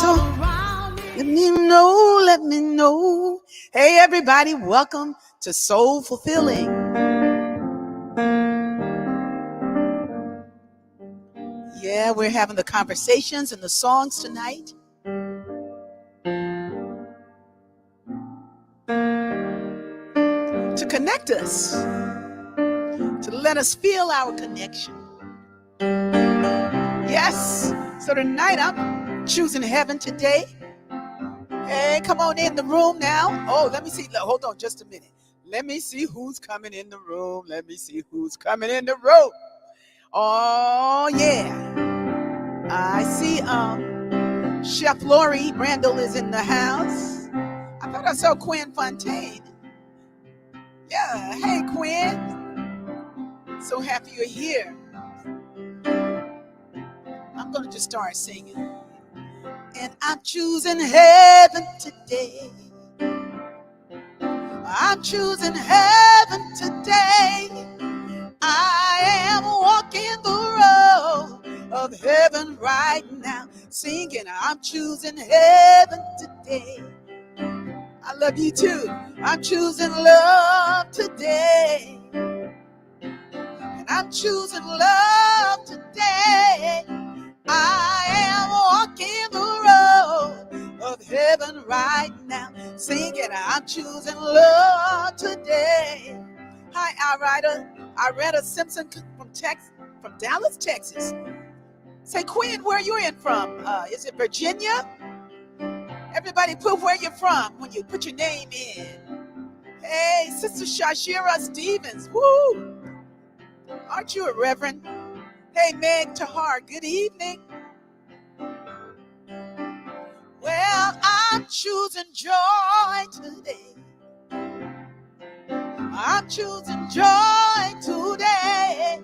So let me know, let me know. Hey, everybody, welcome to Soul Fulfilling. Yeah, we're having the conversations and the songs tonight. To connect us, to let us feel our connection. Yes, so tonight I'm choosing heaven today. Hey, come on in the room now. Oh, let me see. Hold on just a minute. Let me see who's coming in the room. Let me see who's coming in the room. Oh, yeah. I see Chef Lori Randall is in the house. I thought I saw Quinn Fontaine. Yeah, hey Quinn. So happy you're here. I'm going to just start singing. And I'm choosing heaven today. I'm choosing heaven today. I am walking the road of heaven right now, singing, I'm choosing heaven today. I love you too. I'm choosing love today. And I'm choosing love today. I am walking the road of heaven right now, singing, I'm choosing love today. Hi, Iretta Simpson from Dallas, Texas. Say, Quinn, where you in from? Is it Virginia? Everybody put where you're from when you put your name in. Hey, Sister Shashira Stevens. Woo! Aren't you a reverend? Hey, Meg Tahar, good evening. Well, I'm choosing joy today. I'm choosing joy today.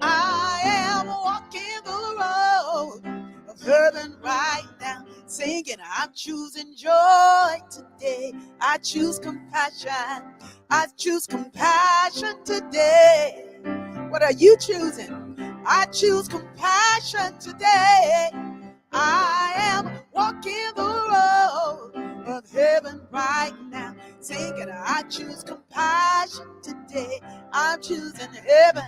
I am walking the road of heaven right now, singing, I'm choosing joy today. I choose compassion. I choose compassion today. What are you choosing? I choose compassion today. I am walking the road of heaven right now, singing, I choose compassion today. I'm choosing heaven.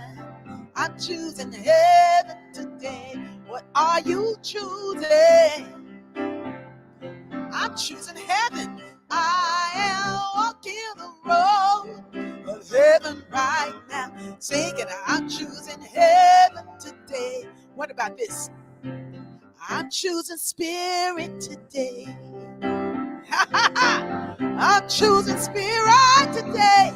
I'm choosing heaven today. What are you choosing? I'm choosing heaven. I am walking the road of heaven right now, singing, I'm choosing heaven today. What about this? I'm choosing spirit today. I'm choosing spirit today.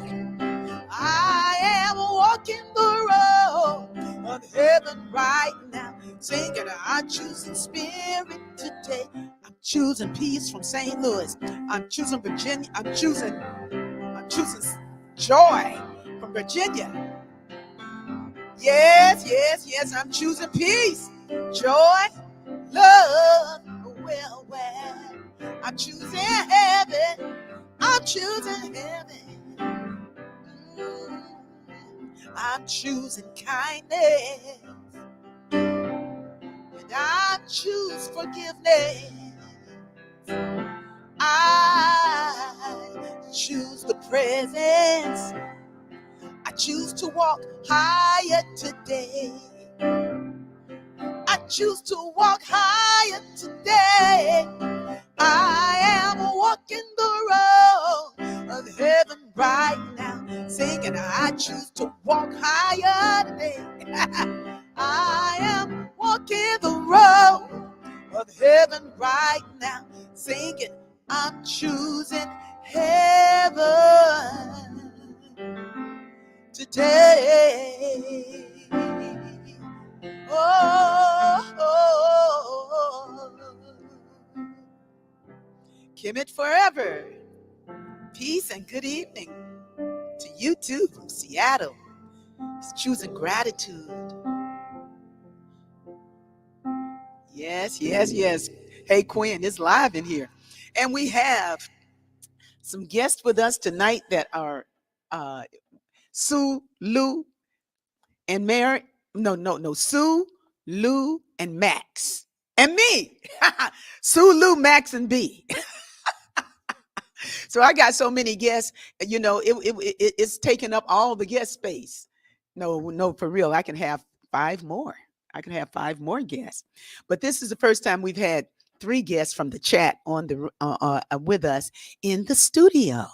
I am walking the road of heaven right now, singing, I'm choosing spirit today. I'm choosing peace from St. Louis. I'm choosing Virginia. I'm choosing joy from Virginia. Yes, I'm choosing peace, joy, love, well. I'm choosing heaven. I'm choosing heaven. I'm choosing kindness. And I choose forgiveness. I choose the presence. I choose to walk higher today. I choose to walk higher today. I am walking the road of heaven right now, singing, I choose to walk higher today. I am walking the road of heaven right now, singing, I'm choosing heaven today. Kemet forever. Peace and good evening to you too from Seattle. It's choosing gratitude. Yes. Hey Quinn, it's live in here. And we have some guests with us tonight that are Sue, Lew, and Mary. No. Sue, Lew, and Max. and me. Sue, Lew Max, and B. So I got so many guests, it's taking up all the guest space. No, no, for real. I can have five more. I can have five more guests. But this is the first time we've had three guests from the chat on the with us in the studio.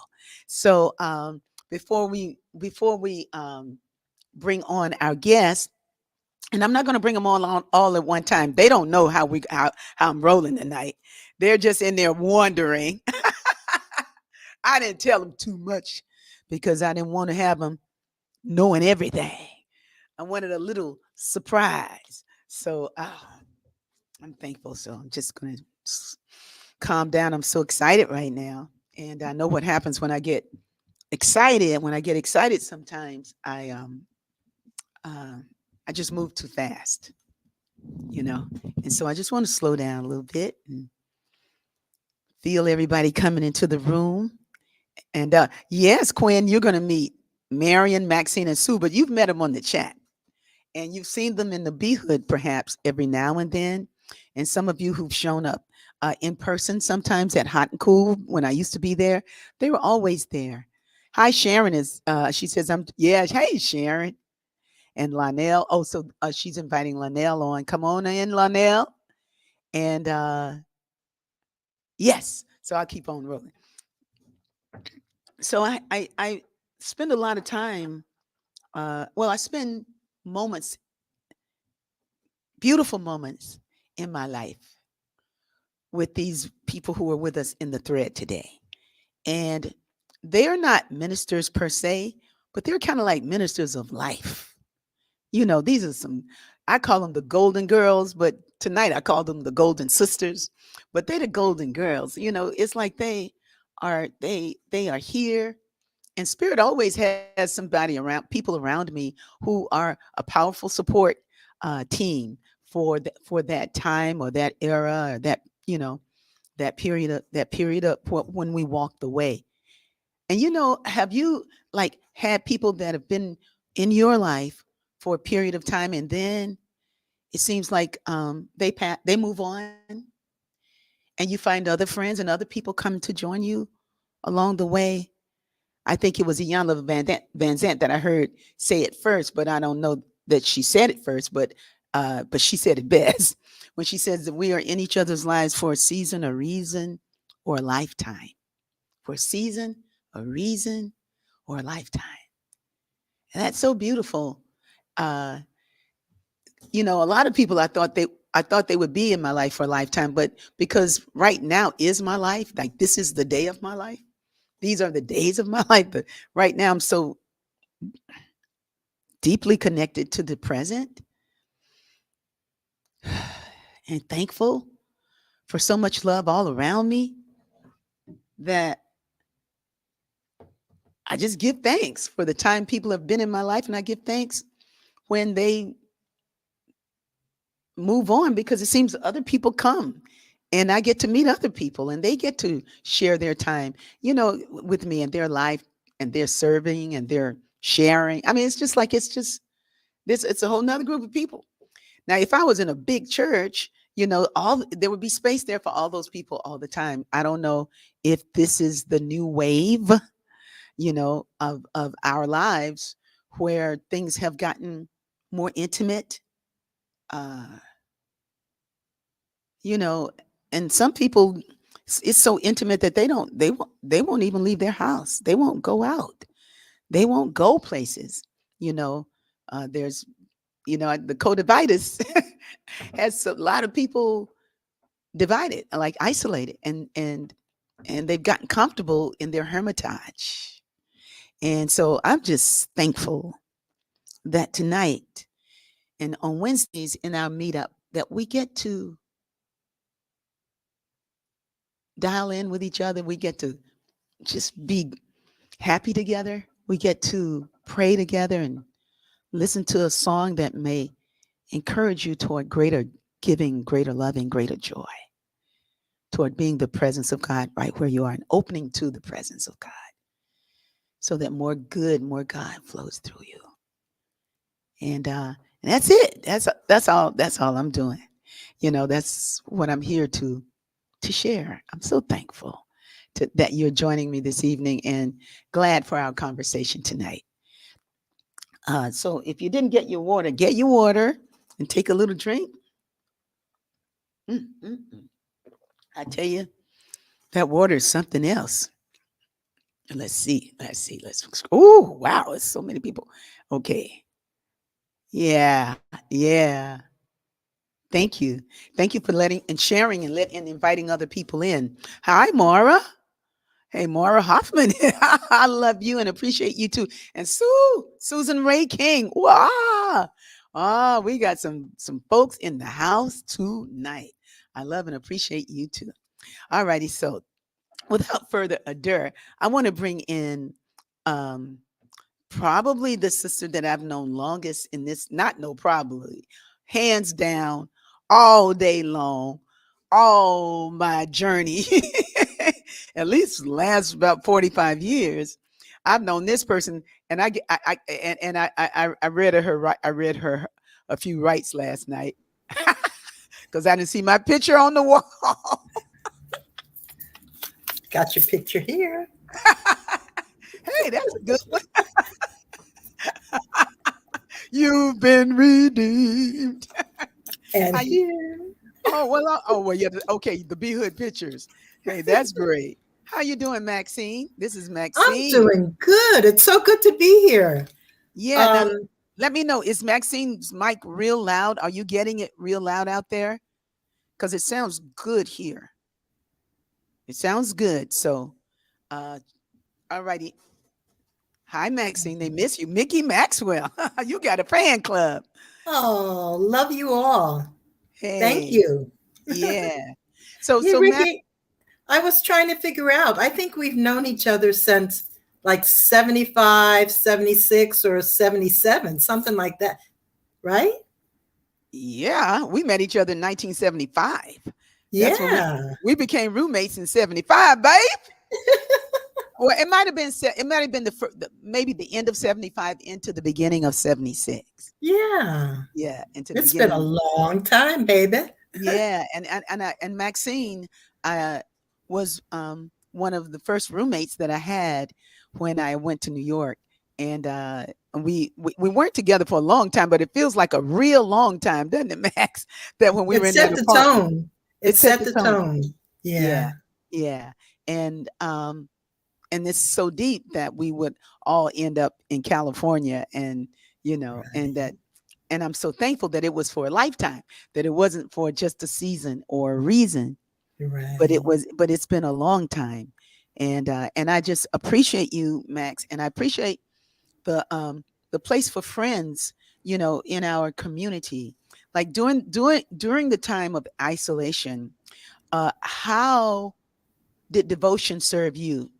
So before we bring on our guests, and I'm not going to bring them all on all at one time. They don't know how I'm rolling tonight. They're just in there wondering. I didn't tell them too much because I didn't want to have them knowing everything. I wanted a little surprise. So I'm thankful. So I'm just going to calm down. I'm so excited right now. And I know what happens when I get excited. When I get excited, sometimes I just move too fast, And so I just want to slow down a little bit and feel everybody coming into the room. And yes, Quinn, you're going to meet Marion, Maxine, and Sue, but you've met them on the chat. And you've seen them in the B Hood perhaps every now and then. And some of you who've shown up in person sometimes at Hot and Cool when I used to be there, they were always there. Hi, Sharon she says, hey, Sharon. And Lionel. Oh, so she's inviting Lionel on. Come on in, Lionel. And yes, so I'll keep on rolling. So I spend a lot of time. I spend moments, beautiful moments in my life with these people who are with us in the thread today. And they're not ministers per se, but they're kind of like ministers of life. These are I call them the golden girls, but tonight I call them the golden sisters, but they're the golden girls. It's like they are here. And Spirit always has people around me who are a powerful support team for that time or that era or that period of when we walked the way. And have you had people that have been in your life for a period of time, and then it seems like they move on, and you find other friends and other people come to join you along the way? I think it was Iyanla Van Zant that I heard say it first, but I don't know that she said it first, but she said it best when she says that we are in each other's lives for a season, a reason, or a lifetime. For a season, a reason, or a lifetime. And that's so beautiful. A lot of people I thought they would be in my life for a lifetime, but because right now is my life, like this is the day of my life. These are the days of my life, but right now I'm so deeply connected to the present and thankful for so much love all around me that I just give thanks for the time people have been in my life, and I give thanks when they move on, because it seems other people come and I get to meet other people and they get to share their time, with me and their life, and they're serving and they're sharing. I mean, it's a whole nother group of people. Now, if I was in a big church, there would be space there for all those people all the time. I don't know if this is the new wave, of our lives where things have gotten more intimate. And some people, it's so intimate that they won't even leave their house. They won't go out. They won't go places. There's, the co-dividers has a lot of people divided, like isolated, and they've gotten comfortable in their hermitage. And so I'm just thankful that tonight and on Wednesdays in our meetup that we get to dial in with each other. We get to just be happy together. We get to pray together and listen to a song that may encourage you toward greater giving, greater loving, greater joy, toward being the presence of God right where you are and opening to the presence of God so that more good, more God flows through you. And that's it. That's all I'm doing. That's what I'm here to share. I'm so thankful that you're joining me this evening and glad for our conversation tonight. So if you didn't get your water and take a little drink. Mm, mm, mm. I tell you, that water is something else. And let's see. Let's see. Oh, wow. It's so many people. Okay. Yeah. Yeah. Thank you. Thank you for letting and sharing and inviting other people in. Hi, Maura. Hey, Maura Hoffman. I love you and appreciate you too. And Susan Ray King. Wow. Oh, we got some folks in the house tonight. I love and appreciate you too. All righty. So without further ado, I want to bring in um probably the sister that I've known longest in this, not no probably, hands down, all day long, all my journey, at least last about 45 years. I've known this person, and I read I read her a few rights last night because I didn't see my picture on the wall. Got your picture here. Hey, that's a good one. You've been redeemed. And How you? here. Oh well, yeah. Okay, the B Hood pictures. Hey, that's great. How you doing, Maxine? This is I'm Maxine. doing good. It's so good to be here. Yeah. Now, Um, let me know. Is Maxine's mic real loud? Are you getting it real loud out there? Because it sounds good here. It sounds good. So, uh, all righty. Hi, Maxine. They miss you, Mickey Maxwell. You got a fan club. oh, love you all. Thank Hey, you. yeah. So, Yeah, so Max. Ricky, I was trying to figure out. I think we've known each other since like 75, 76, or 77, something like that, right? Yeah, we met each other in 1975. That's when Yeah. we became roommates in 75, babe. Well, it might have been maybe the end of 75 into the beginning of 76. Yeah. Yeah, into the It's been beginning a of long time, baby. yeah, and Maxine was one of the first roommates that I had when I went to New York, and we weren't together for a long time, but it feels like a real long time, doesn't it, Max? That when we were It in that set the apartment, tone. It it set set the the tone. tone. Yeah, Yeah. yeah, and it's so deep that we would all end up in California, and and Right. that and I'm so thankful that it was for a lifetime, that it wasn't for just a season or a reason, Right. but it's been a long time. And I just appreciate you, Max, and I appreciate the place for friends, in our community. Like during the time of isolation, how did devotion serve you?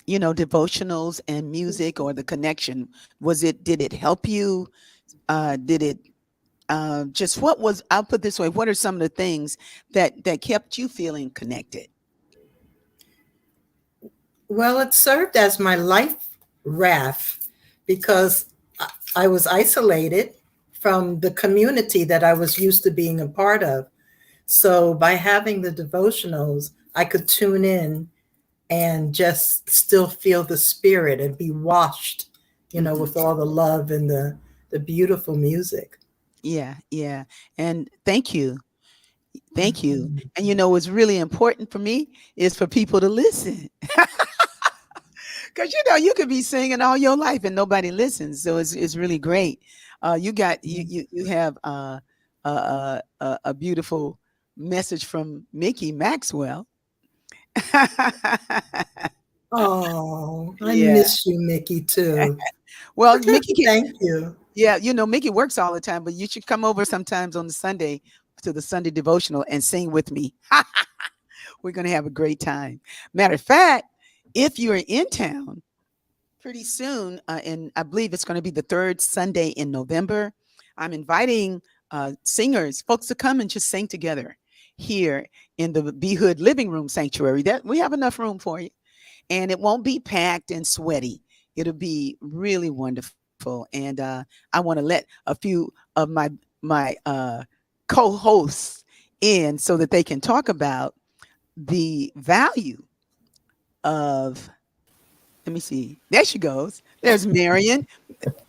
Devotionals and music, or the connection. Did it help you? Did it just what was I'll put this way, what are some of the things that kept you feeling connected? Well, it served as my life raft because I was isolated from the community that I was used to being a part of. So by having the devotionals, I could tune in and just still feel the spirit and be washed, Hmm. with all the love and the beautiful music. Yeah, yeah. And thank you. Mhm. And what's really important for me is for people to listen. Because you could be singing all your life and nobody listens, so it's really great. You have a beautiful message from Mickey Maxwell. Oh, I Yeah. miss you, Mickey, too. Well, Mickey can, Thank you. yeah, Mickey works all the time, but you should come over sometimes on the Sunday to the Sunday devotional and sing with me. We're gonna have a great time. Matter of fact, if you're in town pretty soon, and I believe it's going to be the third Sunday in November, I'm inviting singers, folks, to come and just sing together here in the Be Hood Living Room Sanctuary. That we have enough room for you, and it won't be packed and sweaty. It'll be really wonderful, and I want to let a few of my my co-hosts in so that they can talk about the value of, let me see. There she goes. There's Marion.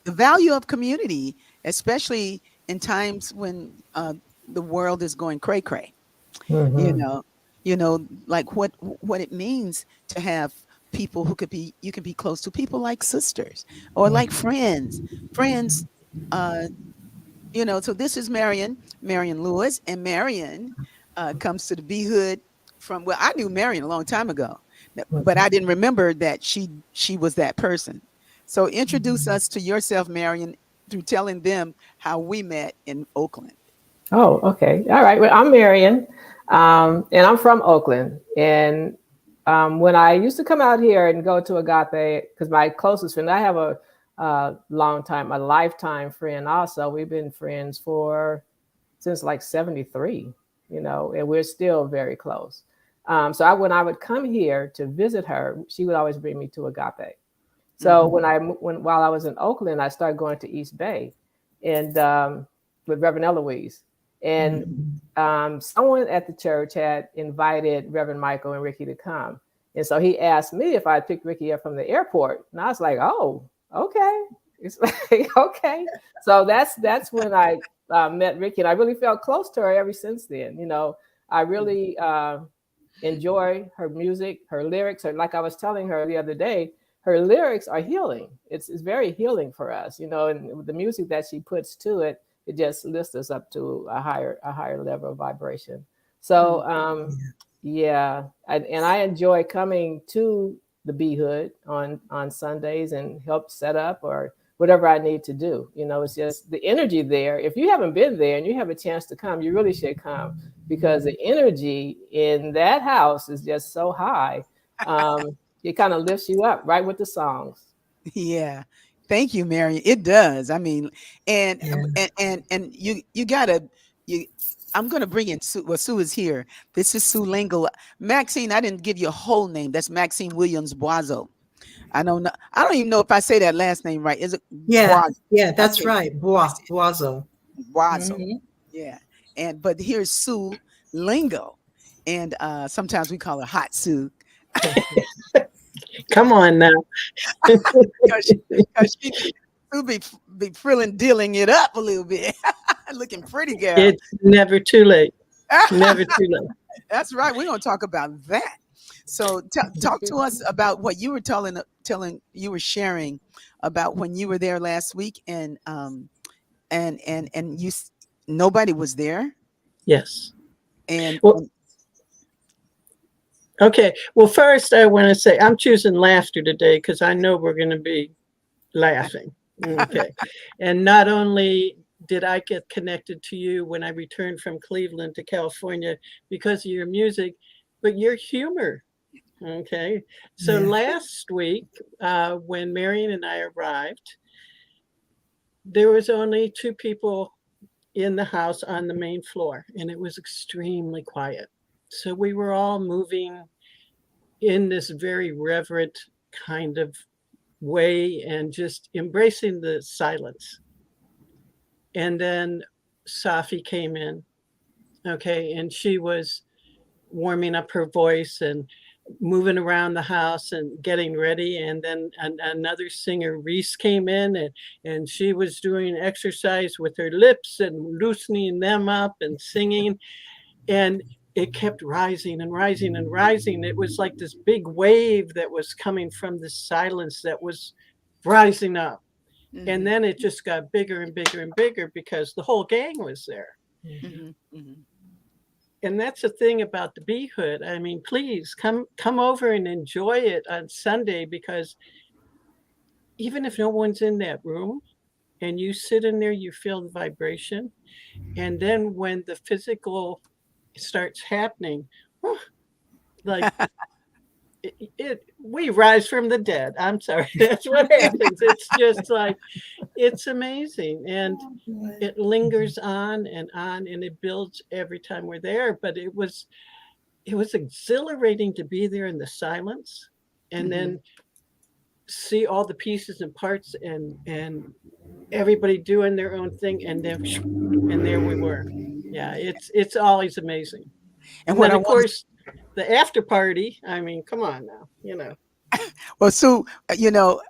The value of community, especially in times when the world is going cray cray. You Hmm. know, like what it means to have people who could be you can be close to, people like sisters or like friends. Uh, so this is Marion Lewis, and Marion comes to the B Hood from, well, I knew Marion a long time ago, but I didn't remember that she was that person. So introduce us to yourself, Marion, through telling them how we met in Oakland. Oh, okay. All right. Well, I'm Marion, and I'm from Oakland. And when I used to come out here and go to Agape, because my closest friend, I have a lifetime friend also. We've been friends since like 73, and we're still very close. When I would come here to visit her, she would always bring me to Agape. So Hmm. while I was in Oakland, I started going to East Bay, and with Reverend Eloise, and Hmm. someone at the church had invited Reverend Michael and Rickie to come, and so he asked me if I'd pick Rickie up from the airport, and I was like, "Oh, okay." It's like, okay. So that's when I met Rickie, and I really felt close to her ever since then. I really enjoy her music, her lyrics. Or like I was telling her the other day, her lyrics are healing. It's very healing for us, and with the music that she puts to it, it just lifts us up to a higher level of vibration. So yeah, and I enjoy coming to the B Hood on Sundays and help set up or whatever I need to do. It's just the energy there. If you haven't been there and you have a chance to come, you really should come because the energy in that house is just so high. It kind of lifts you up right with the songs. Yeah. Thank you, Marion. It does. I mean, and Yeah. you gotta you. I'm gonna bring in Sue. Well, Sue is here. This is Sue Lingle. Maxine, I didn't give you a whole name. That's Maxine Williams Boiseau. I don't know. I don't even know if I say that last name right. Is it Yeah. Bois? Yeah. That's Okay, right. Boazo. Boiseau. Hmm. Yeah. But here's Sue Lingo, and sometimes we call her Hot Sue. Come on now. Cause, cause she be feeling dealing it up a little bit, looking pretty girl. It's never too late. Never too late. That's right. We're gonna talk about that. So talk to us about what you were telling you were sharing about when you were there last week, and nobody was there, Yes. and, Well, okay. Well, first, I want to say I'm choosing laughter today because I know we're going to be laughing. Okay. And not only did I get connected to you when I returned from Cleveland to California because of your music, but your humor. Okay. So Yeah. last week, when Marion and I arrived, there was only two people in the house on the main floor, and it was extremely quiet. So we were all moving in this very reverent kind of way and just embracing the silence. And then Safi came in, okay, and she was warming up her voice and moving around the house and getting ready. And then another singer, Reese, came in and she was doing exercise with her lips and loosening them up and singing. And it kept rising and rising and rising. It was like this big wave that was coming from the silence that was rising up. And hmm then it just got bigger and bigger and bigger because the whole gang was there. hmm hmm And that's the thing about the Bee Hood. I mean, please come over and enjoy it on Sunday because even if no one's in that room and you sit in there, you feel the vibration. And then when the physical starts happening, like we rise from the dead. I'm sorry. That's what happens. It's just like it's amazing. And Oh, boy. it lingers on and it builds every time we're there. But it was exhilarating to be there in the silence. And hmm then see all the pieces and parts and everybody doing their own thing, and then and there we were. Yeah, it's always amazing. And And what then I of want to, course the after party. I mean, come on now, you know. well, Sue,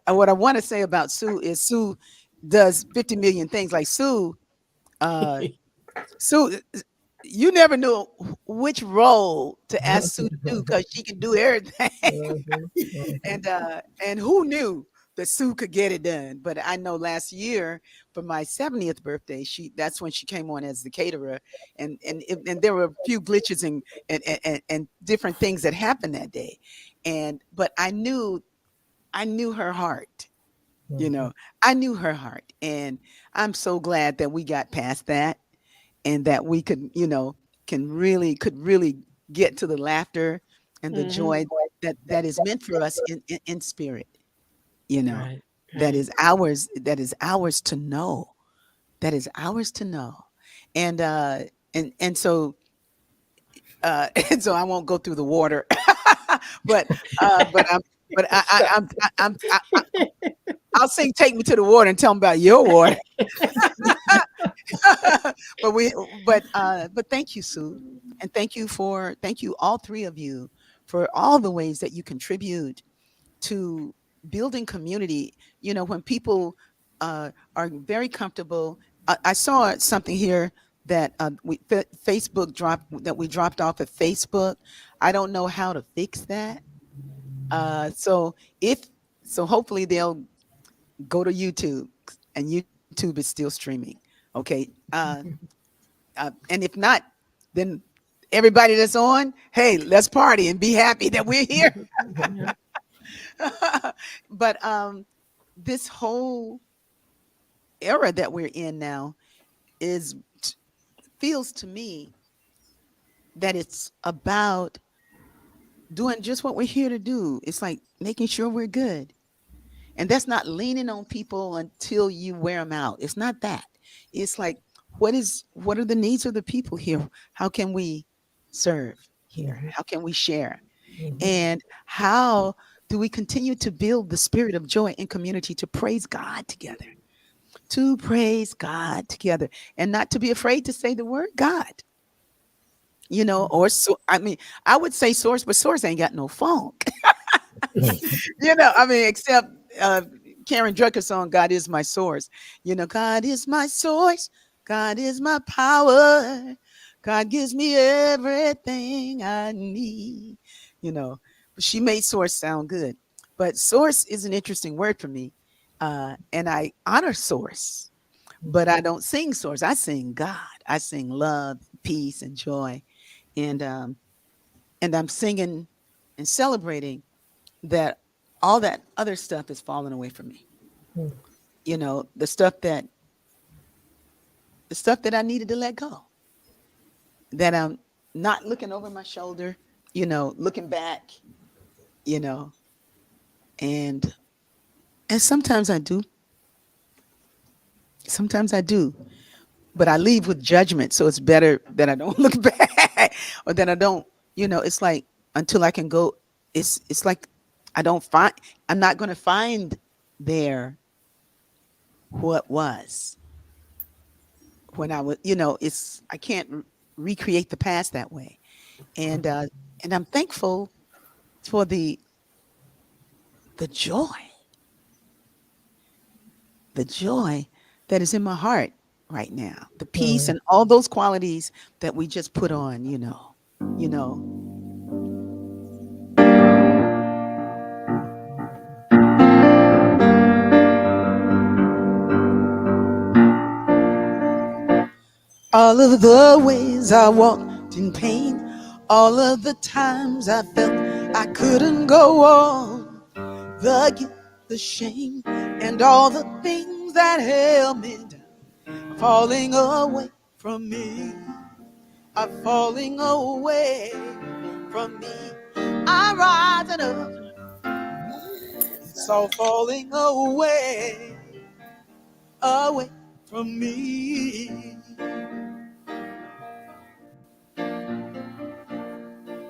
what I want to say about Sue is Sue does 50 million things. Like uh, Sue, you never knew which role to ask Sue to do because she can do everything. Mhm, mhm, And who knew that Sue could get it done? But I know last year for my 70th birthday, that's when she came on as the caterer, and there were a few glitches and different things that happened that day, but I knew her heart. You mhm, know, I knew her heart, and I'm so glad that we got past that and that we could really get to the laughter and the Hmm. joy that is meant for us in spirit, you know, Right, that right. is ours to know, that is ours to know. And and so I won't go through the water, but but I'm but So, I'll sing "Take Me to the Water" and tell them about your water. but we but thank you, Sue, and thank you all three of you for all the ways that you contribute to building community. When people are very comfortable. I saw something here that Facebook dropped off of Facebook. I don't know how to fix that. If so, hopefully they'll go to YouTube, and YouTube is still streaming. Okay. And if not, then everybody that's on, hey, let's party and be happy that we're here. yeah. But this whole era that we're in now is feels to me that it's about doing just what we're here to do. It's like making sure we're good. And that's not leaning on people until you wear them out. It's not that. It's like, what are the needs of the people here? How can we serve here? mhm, How can we share? mhm, And how do we continue to build the spirit of joy in community, to praise God together, to praise God together, and not to be afraid to say the word God, or so, I mean, I would say source, but source ain't got no funk. I mean, except uh, Karen Drucker's song, God is my source. God is my source. God is my power. God gives me everything I need. But she made source sound good. But source is an interesting word for me. And I honor source, but I don't sing source. I sing God. I sing love, peace, and joy. And I'm singing and celebrating that all that other stuff is falling away from me. mhm, The stuff that I needed to let go. That I'm not looking over my shoulder, looking back, you know, and sometimes I do. Sometimes I do. But I leave with judgment. So it's better that I don't look back or that I don't, it's like until I can go, it's like I don't find I'm not gonna find there what was when I was, it's I can't recreate the past that way. And I'm thankful for the joy that is in my heart right now. The peace mhm. and all those qualities that we just put on, You know, all of the ways I walked in pain, all of the times I felt I couldn't go on, the guilt, the shame, and all the things that held me down, falling away from me, are falling away from me. I'm rising up, it's all falling away from me.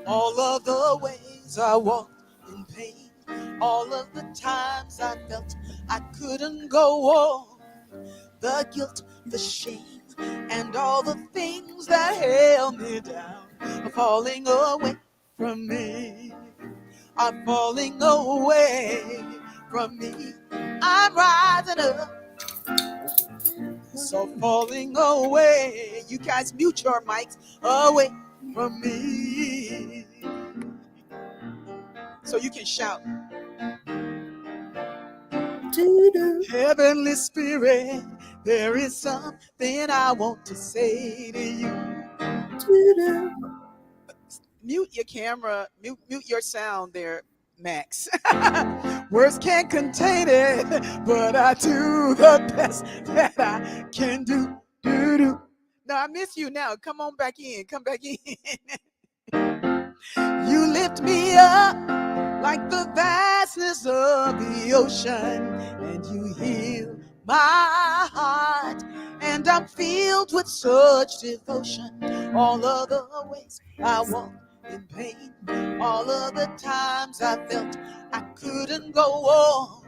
All of the ways I walked in pain, All of the times I felt I couldn't go on, the guilt, the shame, and all the things that held me down are falling away from me. Are falling away from me. I'm rising up, so falling away. You guys mute your mics away from me, so you can shout. Doo-doo, Heavenly Spirit, there is something I want to say to you. doo-doo. Mute your camera, mute your sound there, Max. Words can't contain it, but I do the best that I can do. Do. No, I miss you now. Come on back in. Come back in. You lift me up like the vastness of the ocean, and you heal my heart, and I'm filled with such devotion. All of the ways I walk in pain, all of the times I felt I couldn't go on,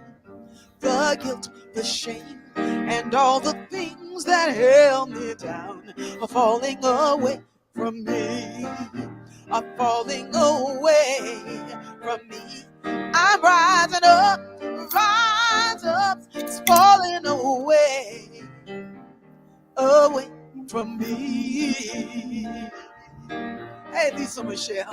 the guilt, the shame, and all the things that held me down are falling away from me, are falling away from me. I'm rising up, rise up, it's falling away, away from me. Hey, Lisa Michelle,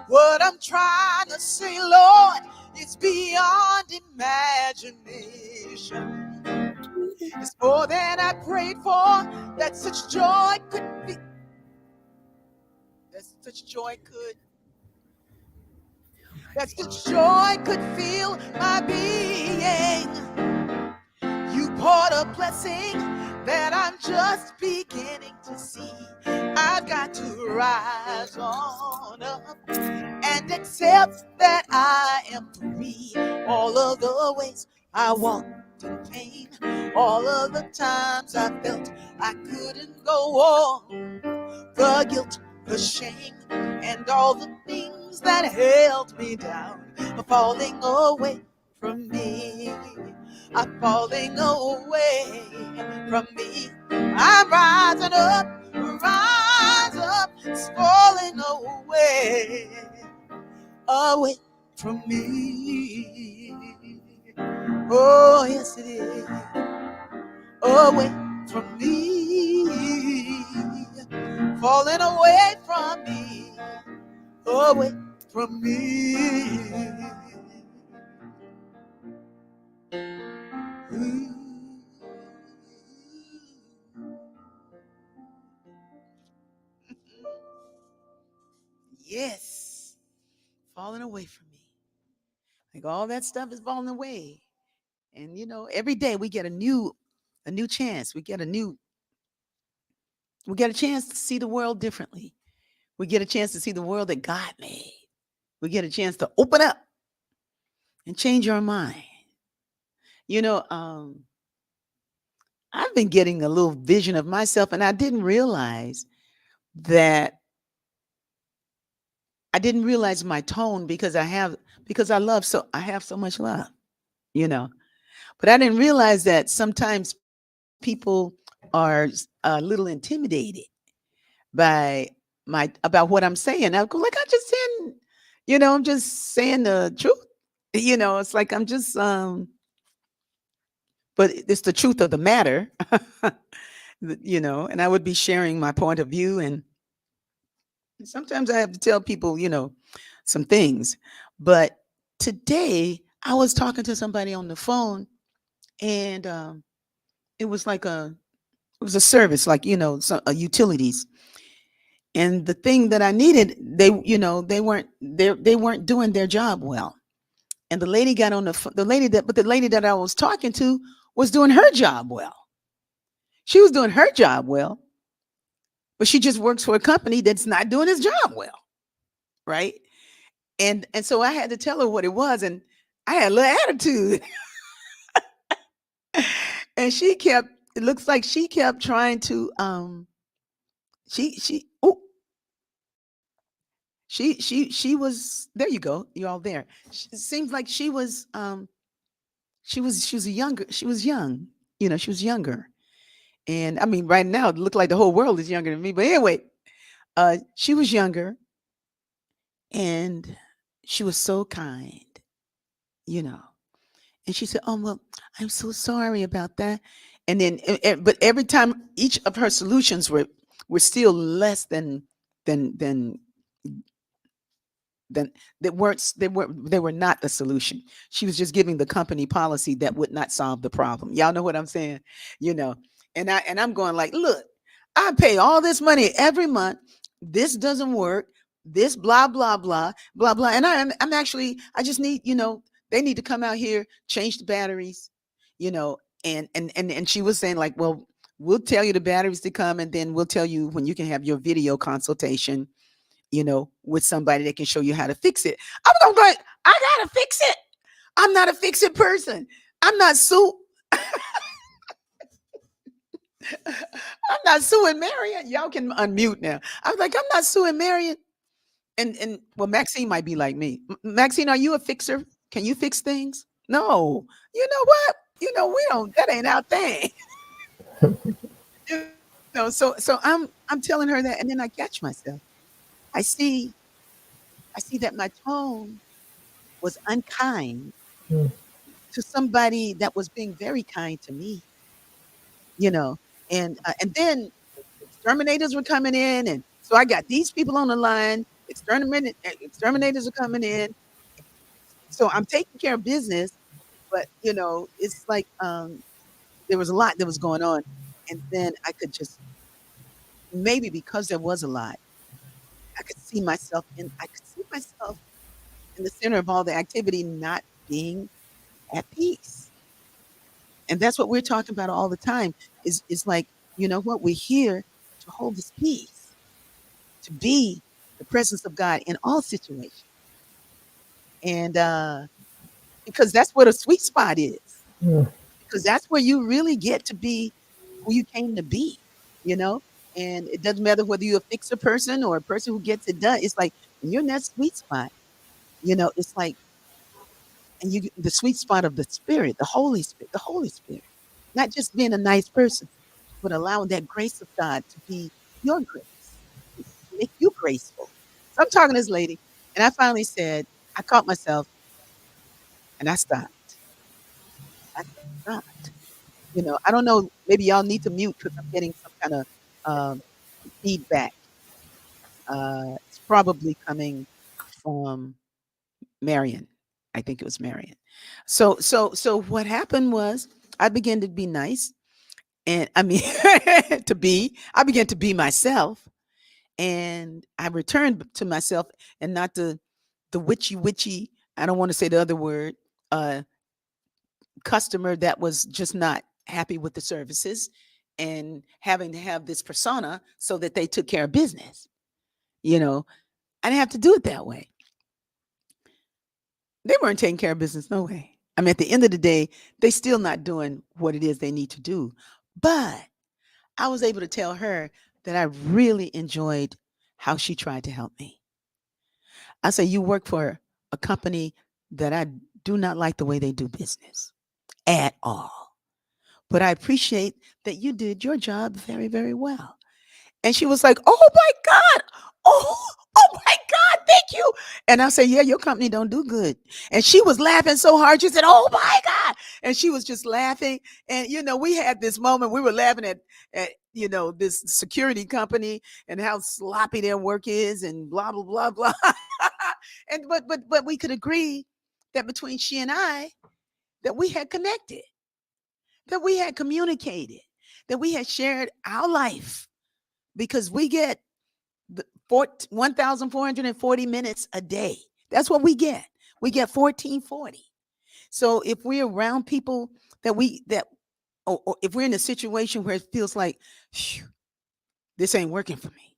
what I'm trying to say, Lord, it's beyond imagination. It's more than I prayed for, that such joy could be, that such joy could, that such joy could fill my being. You poured a blessing that I'm just beginning to see. I've got to rise on up and accept that I am free. All of the ways I walked in pain, all of the times I felt I couldn't go on, the guilt, the shame, and all the things that held me down are falling away from me, are falling away from me. I'm rising up, rise up, it's falling away, away from me. Oh, yes it is, away from me, falling away from me, away from me. Ooh. Yes, falling away from me. Like all that stuff is falling away. And you know, every day we get a new chance. We get a chance to see the world differently. We get a chance to see the world that God made. We get a chance to open up and change our mind. You know, I've been getting a little vision of myself, and I didn't realize that I didn't realize my tone because I have so much love, you know. But I didn't realize that sometimes people are a little intimidated by my about what I'm saying. I go like I just saying, I'm just saying the truth. It's like I'm just but it's the truth of the matter. And I would be sharing my point of view, and sometimes I have to tell people, some things. But today I was talking to somebody on the phone, and it was like it was a service, like, utilities. And the thing that I needed, they weren't doing their job well. And the lady got on the lady that I was talking to was doing her job well. She was doing her job well, but she just works for a company that's not doing its job well, right? And so I had to tell her what it was, and I had a little attitude. And it looks like she kept trying to she oh She was there. You go. You're all there. It seems like she was a younger. She was young. She was younger. And I mean, right now it looked like the whole world is younger than me. But anyway, she was younger, and she was so kind. You know. And she said, "Oh well, I'm so sorry about that." And then, but every time, each of her solutions were still less than than they were not the solution. She was just giving the company policy that would not solve the problem. Y'all know what I'm saying? You know, and I'm going like, look, I pay all this money every month. This doesn't work. This blah blah blah blah blah. And I'm actually I just need they need to come out here, change the batteries, you know. And she was saying like, well, we'll tell you the batteries to come, and then we'll tell you when you can have your video consultation, with somebody that can show you how to fix it. I'm going, I gotta fix it. I'm not a fix it person. I'm not I'm not suing Marion. Y'all can unmute now. I was like, I'm not suing Marion. And well, Maxine might be like me. Maxine, are you a fixer? Can you fix things? No. You know what? We don't. That ain't our thing. So I'm telling her that, and then I catch myself. I see that my tone was unkind Mm. to somebody that was being very kind to me, you know. And then exterminators were coming in, and so I got these people on the line. Exterminators are coming in, so I'm taking care of business, but it's like there was a lot that was going on, and then I could just maybe because there was a lot, I could see myself in the center of all the activity, not being at peace. And that's what we're talking about all the time is like, you know what? We're here to hold this peace, to be the presence of God in all situations. And because that's what a sweet spot is, Mm. because that's where you really get to be who you came to be, you know? And it doesn't matter whether you're a fixer person or a person who gets it done. It's like when you're in that sweet spot, it's like, and the sweet spot of the Spirit, the Holy Spirit, not just being a nice person, but allowing that grace of God to be your grace, to make you graceful. So I'm talking to this lady, and I finally said, I caught myself, and I stopped. I stopped. I don't know. Maybe y'all need to mute because I'm getting some kind of um, feedback. It's probably coming from Marion. I think it was Marion. So what happened was I began to be nice, and I mean I began to be myself, and I returned to myself, and not the witchy. I don't want to say the other word. Uh, Customer that was just not happy with the services, and having to have this persona so that they took care of business. You know, I didn't have to do it that way. They weren't taking care of business, no way. I mean, at the end of the day, they still not doing what it is they need to do. But I was able to tell her that I really enjoyed how she tried to help me. I say, you work for a company that I do not like the way they do business at all. But I appreciate that you did your job very, very well. And she was like, "Oh my God. Oh my God, thank you." And I said, "Yeah, your company don't do good." And she was laughing so hard. She said, "Oh my God." And she was just laughing. And we had this moment. We were laughing at this security company and how sloppy their work is and blah blah blah blah. And but we could agree that between she and I, that we had connected, that we had communicated, that we had shared our life, because we get 1,440 minutes a day. That's what we get. We get 1440. So if we're around people or if we're in a situation where it feels like, "Phew, this ain't working for me,"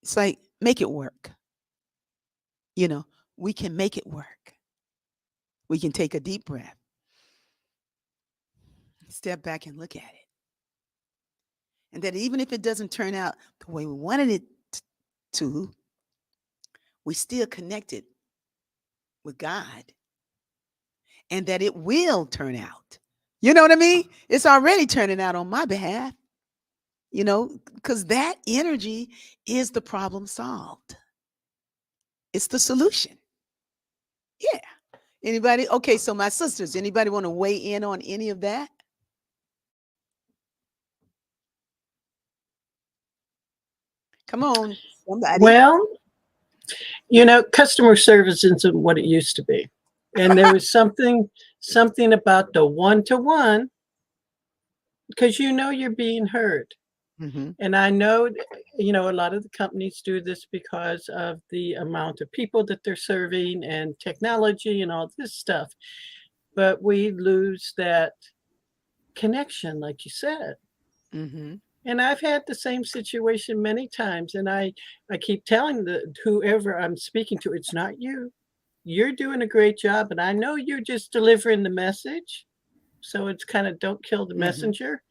it's like, make it work. You know, we can make it work. We can take a deep breath, step back and look at it. And that even if it doesn't turn out the way we wanted it to, we're still connected with God, and that it will turn out. You know what I mean? It's already turning out on my behalf, because that energy is the problem solved. It's the solution. Yeah. Anybody? Okay, so my sisters, anybody want to weigh in on any of that? Come on, somebody. Well, customer service isn't what it used to be. And there was something about the one-to-one, because you're being heard. Mm-hmm. And I know, a lot of the companies do this because of the amount of people that they're serving and technology and all this stuff. But we lose that connection, like you said. Mm-hmm. And I've had the same situation many times. And I keep telling whoever I'm speaking to, it's not you. You're doing a great job. And I know you're just delivering the message. So it's kind of don't kill the Mm-hmm. messenger.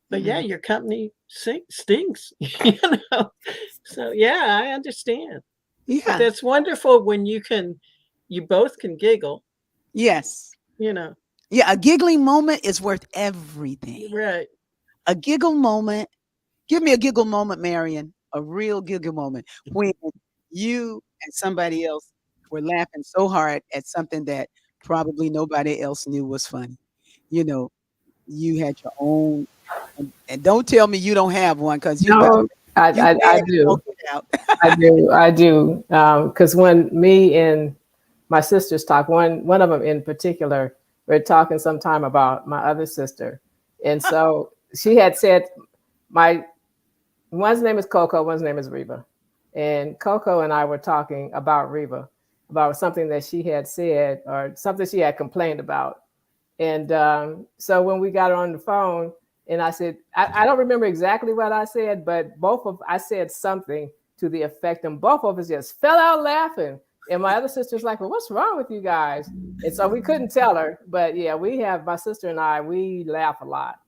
But yeah, Mm-hmm. your company stinks, So yeah, I understand. But Yeah. that's wonderful when you both can giggle, Yes. you know. Yeah. A giggling moment is worth everything. Right. A giggle moment. Give me a giggle moment, Marion. A real giggle moment when you and somebody else were laughing so hard at something that probably nobody else knew was funny. You know, you had your own, and don't tell me you don't have one, because you No, you I bag do. it out. I do. Because when me and my sisters talk, one of them in particular, we're talking sometime about my other sister. And so she had said, my one's name is Coco, one's name is Reba. And Coco and I were talking about Reba, about something that she had said or something she had complained about. And so when we got on the phone, and I said, I don't remember exactly what I said, but I said something to the effect, and both of us just fell out laughing. And my other sister's like, well, what's wrong with you guys? And so we couldn't tell her. But yeah, my sister and I, we laugh a lot.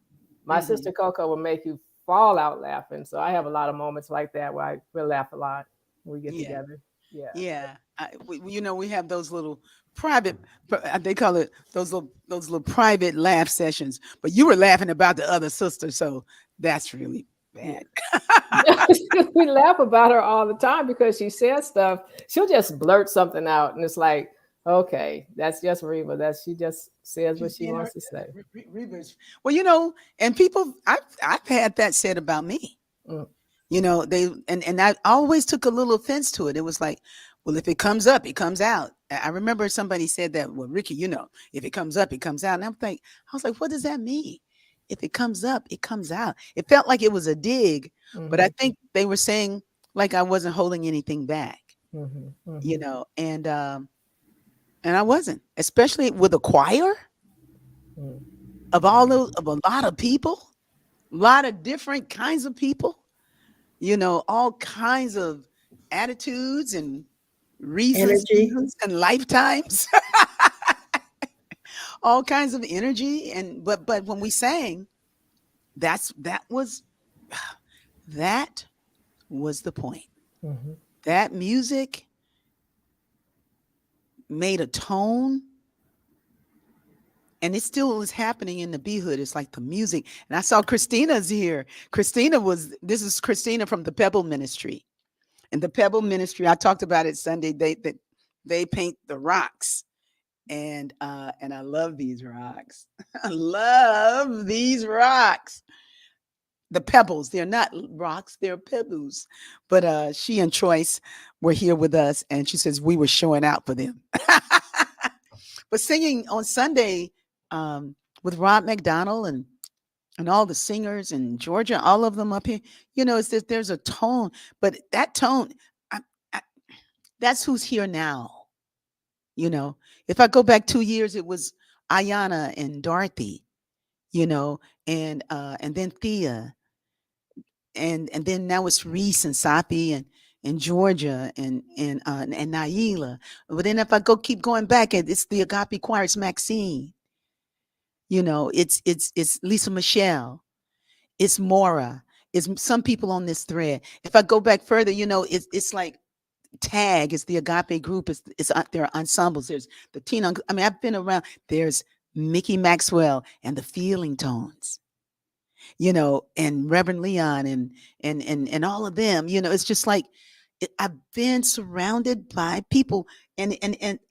My Mm-hmm. sister Coco will make you fall out laughing. So I have a lot of moments like that where we laugh a lot when we get Yeah. together. Yeah. Yeah. We have those little private, they call it those little private laugh sessions. But you were laughing about the other sister, so that's really bad. We laugh about her all the time because she says stuff. She'll just blurt something out, and it's like, okay, that's just Reba. She just says what She's she being wants to say. Reba's. Well, and people, I've had that said about me. Mm. They and I always took a little offense to it. It was like, well, if it comes up, it comes out. I remember somebody said that. Well, Rickie, if it comes up, it comes out. And I was like, what does that mean? If it comes up, it comes out. It felt like it was a dig, but I think they were saying like I wasn't holding anything back. Mm-hmm. Mm-hmm. And I wasn't, especially with a choir Mm. of a lot of people, a lot of different kinds of people. All kinds of attitudes and reasons, Energy. seasons, and lifetimes, all kinds of energy. And but when we sang, that was that was the point. Mm-hmm. That music made a tone, and it still is happening in the B Hood. It's like the music. And I saw Christina's here. This is Christina from the Pebble Ministry. And the Pebble Ministry, I talked about it Sunday. They paint the rocks, and I love these rocks. I love these rocks. The pebbles, they're not rocks, they're pebbles. But she and Choice were here with us, and she says we were showing out for them. But singing on Sunday with Rob McDonald and all the singers in Georgia, all of them up here, it's that there's a tone, but that tone, I, that's who's here now. If I go back 2 years, it was Ayana and Dorothy, and then Thea, and then now it's Reese and Safi and Georgia and Naila. But then if I keep going back, it's the Agape Choir, it's Maxine, it's Lisa Michelle, it's Mora, it's some people on this thread. If I go back further, it's like Tag is the agape group. There are ensembles. There's the teen. I mean, I've been around. There's Mickey Maxwell and the Feeling Tones, and Reverend Leon and all of them. It's just like I've been surrounded by people and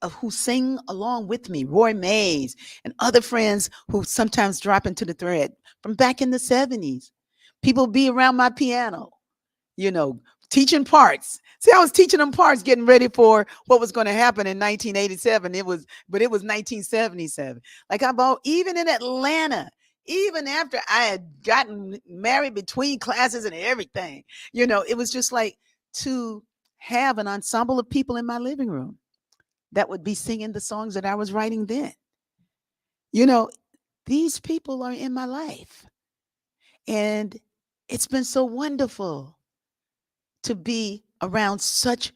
who sing along with me. Roy Mays and other friends who sometimes drop into the thread from back in the 70s. People be around my piano, teaching parts. See, I was teaching them parts, getting ready for what was going to happen in 1987. It was 1977. Like even in Atlanta, even after I had gotten married between classes and everything, it was just like to have an ensemble of people in my living room that would be singing the songs that I was writing then. These people are in my life. And it's been so wonderful to be around such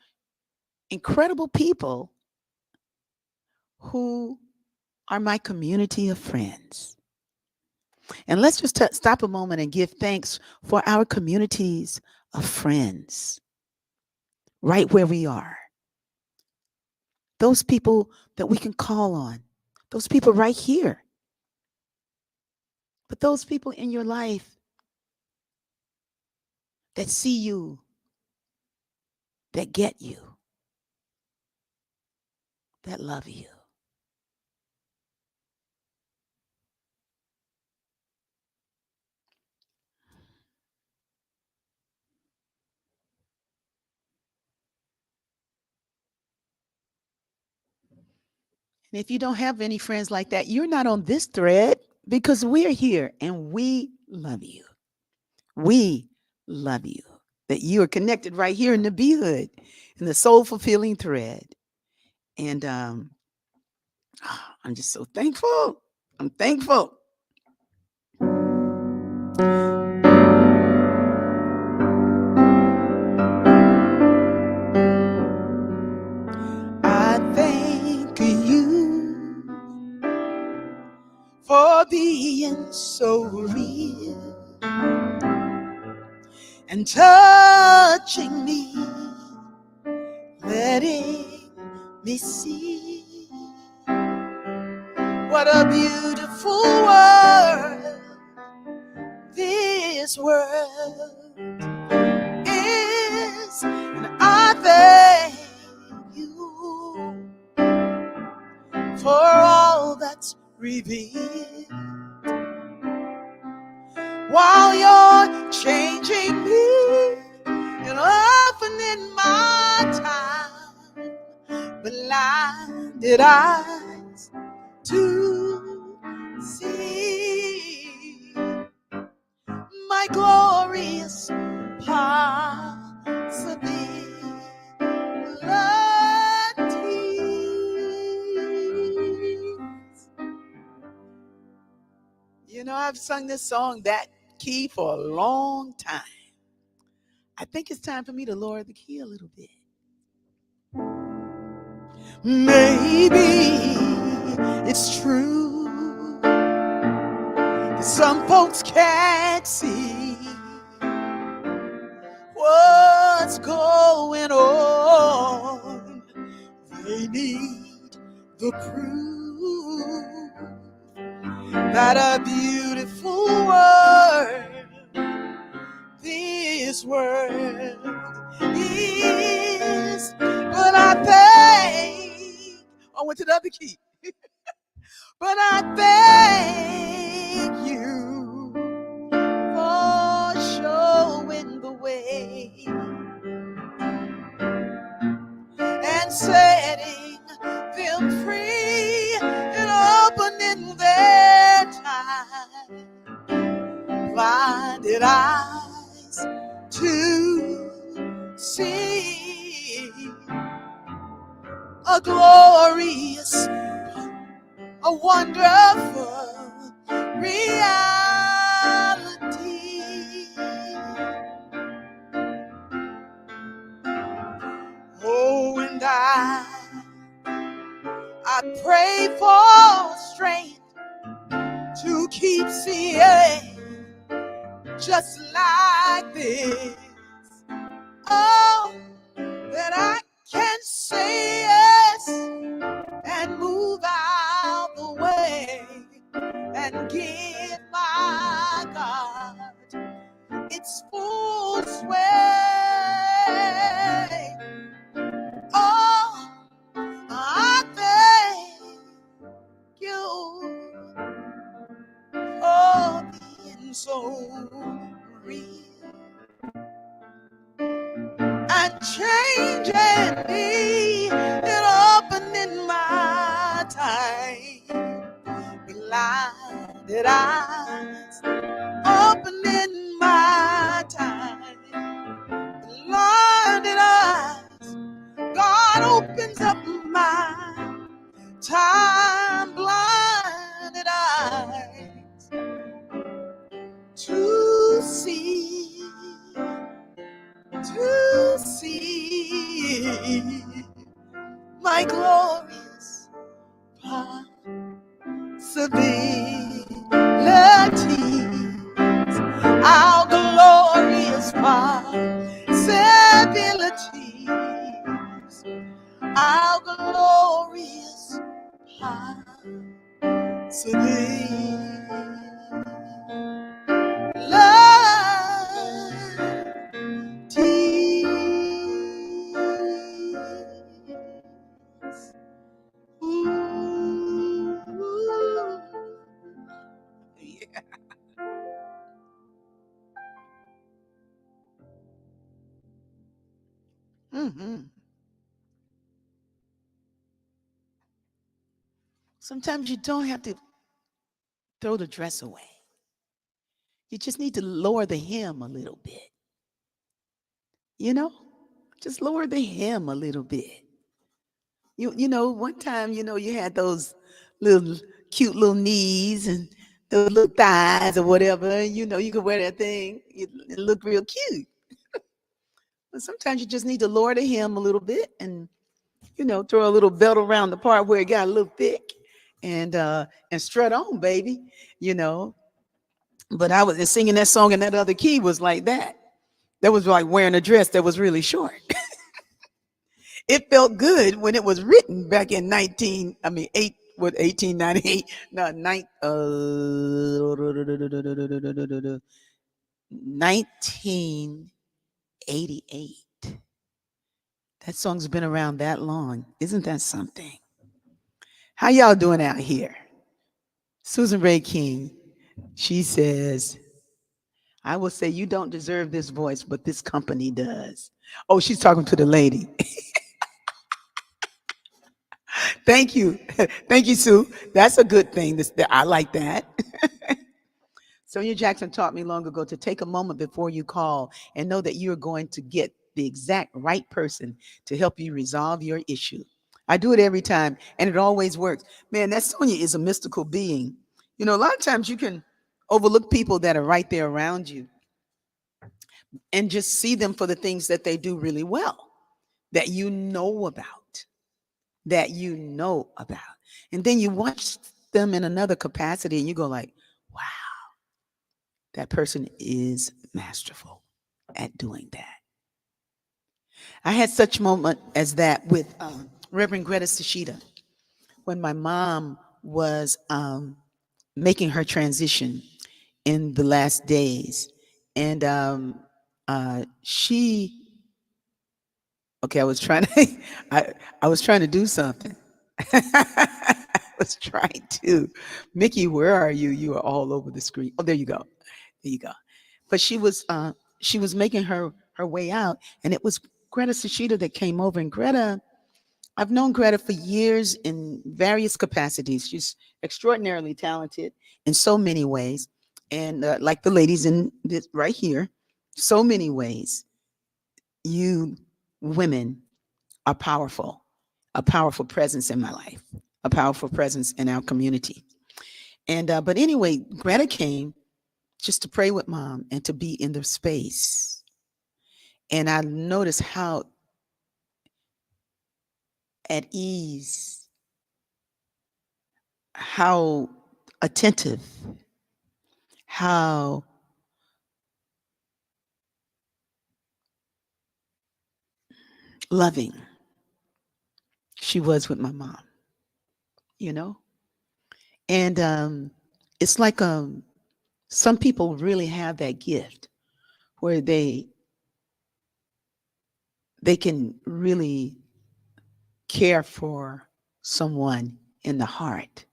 incredible people who are my community of friends. And let's just stop a moment and give thanks for our communities of friends right where we are. Those people that we can call on, those people right here. But those people in your life that see you, that get you, that love you. And if you don't have any friends like that, you're not on this thread because we're here and we love you. We love you. That you are connected right here in the Be-Hood, in the soul fulfilling thread. And I'm just so thankful. I'm thankful. I thank you for being so real and touching me, letting me see what a beautiful world this world is. And I thank you for all that's revealed while you're changing me and opening my time blinded eyes to see my glorious possibilities. I've sung this song that key for a long time. I think it's time for me to lower the key a little bit. Maybe it's true that some folks can't see what's going on. They need the proof that a beautiful world this world is. But I went to the other key. But I thank you for showing the way and setting them free and opening their time blinded eyes to see a glorious, a wonderful reality. Oh, and I pray for strength to keep seeing just like this. Oh, that I way. Oh, I thank you for being so real and changing me and opening my time. Blinded eyes, opening my time. Blinded eyes, God opens up my time. Blinded eyes to see, my glorious possibilities, our glorious possibilities, our glorious possibilities. Ooh, yeah. Mm-hmm. Sometimes you don't have to throw the dress away. You just need to lower the hem a little bit. You know, just lower the hem a little bit. One time, you had those little cute little knees and those little thighs or whatever. You could wear that thing. It look real cute. But sometimes you just need to lower the hem a little bit and throw a little belt around the part where it got a little thick and strut on, baby. You know. But I was singing that song in that other key was like that. That was like wearing a dress that was really short. It felt good when it was written back in 1898, no, 1988. That song's been around that long. Isn't that something? How y'all doing out here? Susan Ray King, she says, I will say you don't deserve this voice, but this company does. Oh, she's talking to the lady. Thank you. Thank you, Sue. That's a good thing. I like that. Sonia Jackson taught me long ago to take a moment before you call and know that you're going to get the exact right person to help you resolve your issue. I do it every time, and it always works. Man, that Sonia is a mystical being. A lot of times you can overlook people that are right there around you and just see them for the things that they do really well, that you know about, And then you watch them in another capacity and you go like, wow, that person is masterful at doing that. I had such a moment as that with Reverend Greta Sashida when my mom was making her transition in the last days. And I was trying to, I was trying to do something. I was trying to. Mickey, where are you? You are all over the screen. Oh, there you go. There you go. But she was making her way out, and it was Greta Sashida that came over. And Greta, I've known Greta for years in various capacities. She's extraordinarily talented in so many ways, and like the ladies in this right here, so many ways. You women are powerful, a powerful presence in my life, a powerful presence in our community. And but anyway, Greta came just to pray with mom and to be in the space. And I noticed how at ease, how attentive, how loving she was with my mom, you know? And it's like some people really have that gift where they they can really care for someone in the heart.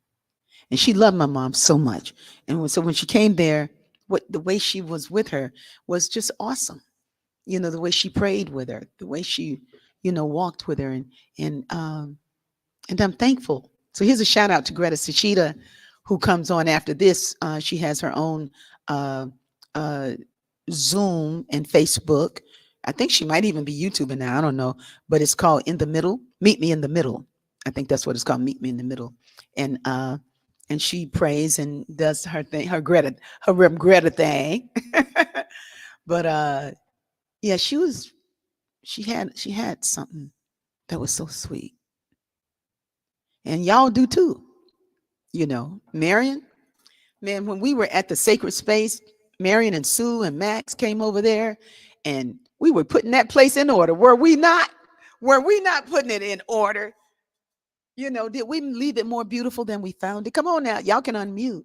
And she loved my mom so much. And so when she came there, what the way she was with her was just awesome. The way she prayed with her, the way she, walked with her, and I'm thankful. So here's a shout out to Greta Sachita, who comes on after this. She has her own uh, uh, Zoom and Facebook. I think she might even be YouTubing now. I don't know, but it's called In the Middle. Meet Me in the Middle. I think that's what it's called. Meet Me in the Middle. And she prays and does her thing, her Rem Greta thing. But yeah, she had something that was so sweet, and y'all do too. Marion, man, when we were at the sacred space, Marion and Sue and Max came over there, and we were putting that place in order. Were we not? Were we not putting it in order? Did we leave it more beautiful than we found it? Come on now, y'all can unmute.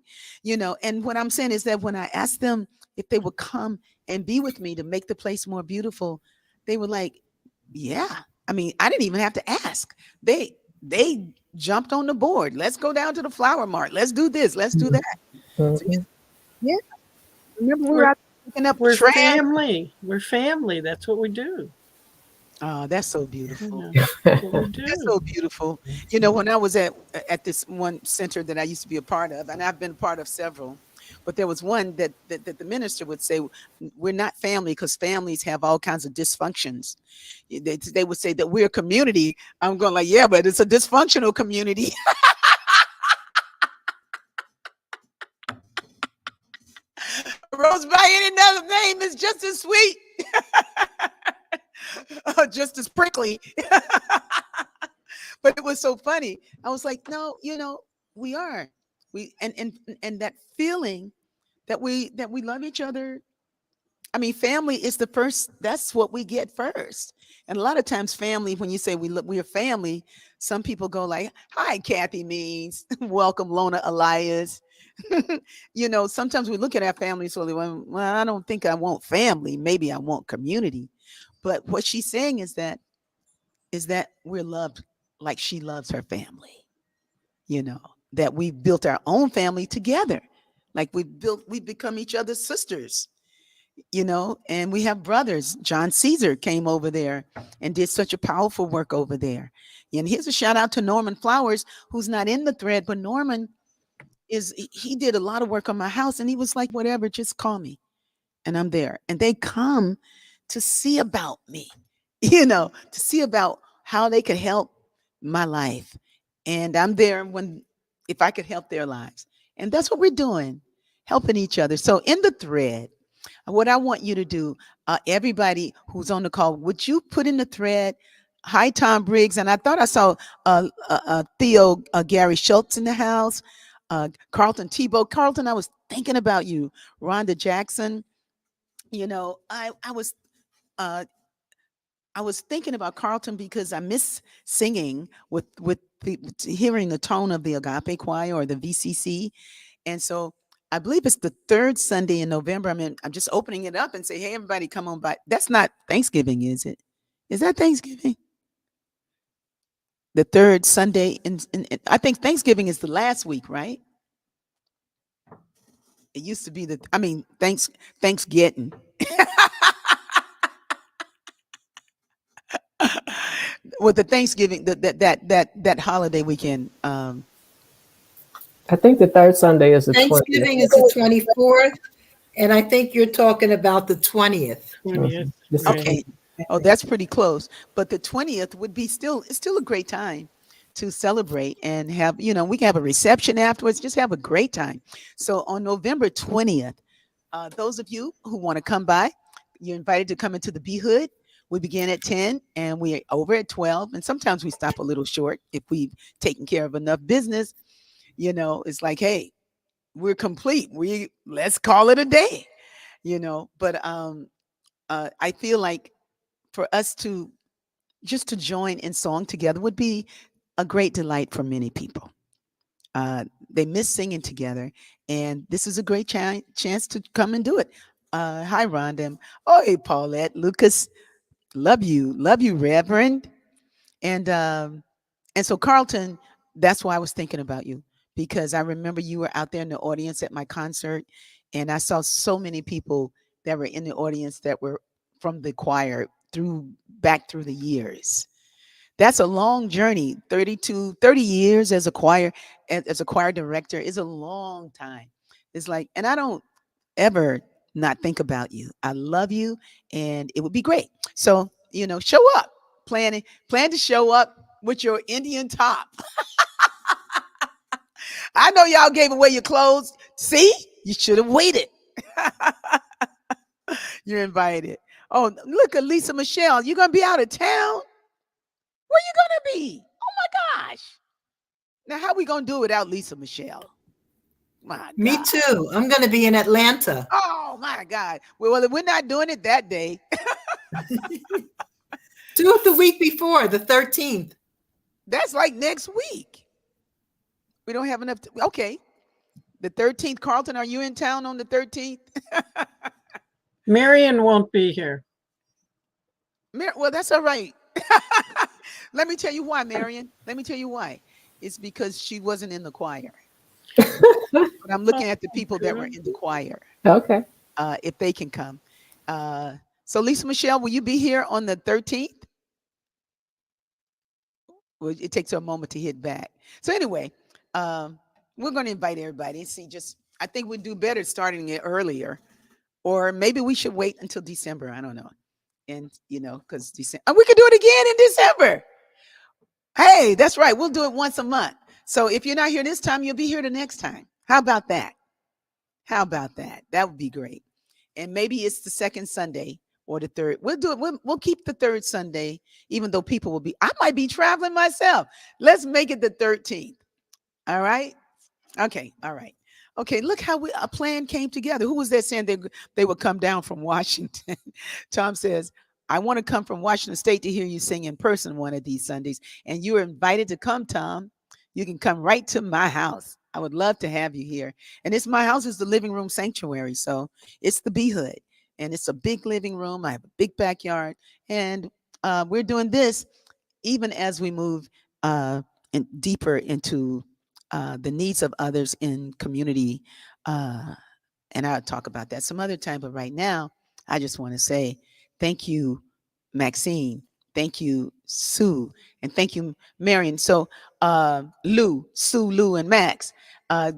And what I'm saying is that when I asked them if they would come and be with me to make the place more beautiful, they were like, yeah. I mean, I didn't even have to ask. They jumped on the board. Let's go down to the flower mart. Let's do this. Let's do that. So, yeah. Remember, we were out picking up We're trash. family. We're family. That's what we do. Oh, that's so beautiful. That's what we do. That's so beautiful. When I was at this one center that I used to be a part of, and I've been a part of several, but there was one that the minister would say, we're not family because families have all kinds of dysfunctions. They would say that we're a community. I'm going like, yeah, but it's a dysfunctional community. Rose by any other name is just as sweet. Just as prickly. But it was so funny. I was like, no, we are. And that feeling that we love each other. I mean, family is the first, that's what we get first. And a lot of times family, when you say we're family, some people go like, hi, Kathy Means, welcome, Lona Elias. Sometimes we look at our family so well, I don't think I want family. Maybe I want community. But what she's saying is that we're loved like she loves her family, that we built our own family together. Like we've become each other's sisters, and we have brothers. John Caesar came over there and did such a powerful work over there. And here's a shout out to Norman Flowers, who's not in the thread, but Norman he did a lot of work on my house, and he was like, whatever, just call me. And I'm there. And they come to see about me, to see about how they could help my life. And I'm there if I could help their lives. And that's what we're doing, helping each other. So in the thread, what I want you to do, everybody who's on the call, would you put in the thread, hi, Tom Briggs. And I thought I saw Theo Gary Schultz in the house, Carlton Tebow. Carlton, I was thinking about you. Rhonda Jackson. I was thinking about Carlton because I miss singing with hearing the tone of the Agape Choir or the VCC. And so I believe it's the third Sunday in November. I'm just opening it up and say, hey, everybody, come on by. That's not Thanksgiving, is it? Is that Thanksgiving? The third Sunday. I think Thanksgiving is the last week, right? It used to be Thanksgiving. With the Thanksgiving, that holiday weekend. I think the third Sunday is the Thanksgiving 20th. is the 24th, and I think you're talking about the 20th. 20th. Okay. Oh, that's pretty close. But the 20th would be it's still a great time to celebrate and have, we can have a reception afterwards, just have a great time. So on November 20th, those of you who want to come by, you're invited to come into the B Hood. We begin at 10 and we're over at 12. And sometimes we stop a little short if we've taken care of enough business. It's like, hey, we're complete. Let's call it a day, but I feel like for us to join in song together would be a great delight for many people. They miss singing together, and this is a great chance to come and do it. Hi, Rhonda. Oh, hey, Paulette, Lucas, Love you, Reverend. And so Carlton, that's why I was thinking about you, because I remember you were out there in the audience at my concert, and I saw so many people that were in the audience that were from the choir back through the years. That's a long journey. 30 years as a choir, as a choir director is a long time. It's like, and I don't ever not think about you. I love you, and it would be great. So, show up. Plan to show up with your Indian top. I know y'all gave away your clothes. See, you should have waited. You're invited. Oh, look at Lisa Michelle. You're gonna be out of town. Where you gonna be? Oh my gosh. Now, how we gonna do without Lisa Michelle? My Me God. too. I'm going to be in Atlanta. Oh my God. Well, we're not doing it that day. Do it the week before, the 13th. That's like next week. We don't have enough. Okay. The 13th. Carlton, are you in town on the 13th? Marion won't be here. Well, that's all right. Let me tell you why, Marion. Let me tell you why. It's because she wasn't in the choir. But I'm looking at the people that were in the choir. Okay. If they can come. So Lisa Michelle, will you be here on the 13th? Well, it takes her a moment to hit back. So anyway, we're going to invite everybody and see. I think we'd do better starting it earlier, or maybe we should wait until December. I don't know. And because December, we could do it again in December. Hey, that's right. We'll do it once a month. So if you're not here this time, you'll be here the next time. How about that? How about that? That would be great. And maybe it's the second Sunday or the third. We'll do it. We'll keep the third Sunday, even though people will be. I might be traveling myself. Let's make it the 13th. All right. Okay. All right. Okay. Look how a plan came together. Who was that saying they would come down from Washington? Tom says, I want to come from Washington State to hear you sing in person one of these Sundays. And you are invited to come, Tom. You can come right to my house. I would love to have you here. And my house is the living room sanctuary. So it's the B Hood. And it's a big living room. I have a big backyard. And we're doing this even as we move deeper into the needs of others in community. And I'll talk about that some other time. But right now, I just want to say thank you, Maxine. Thank you, Sue. And thank you, Marion. So Lou, and Max,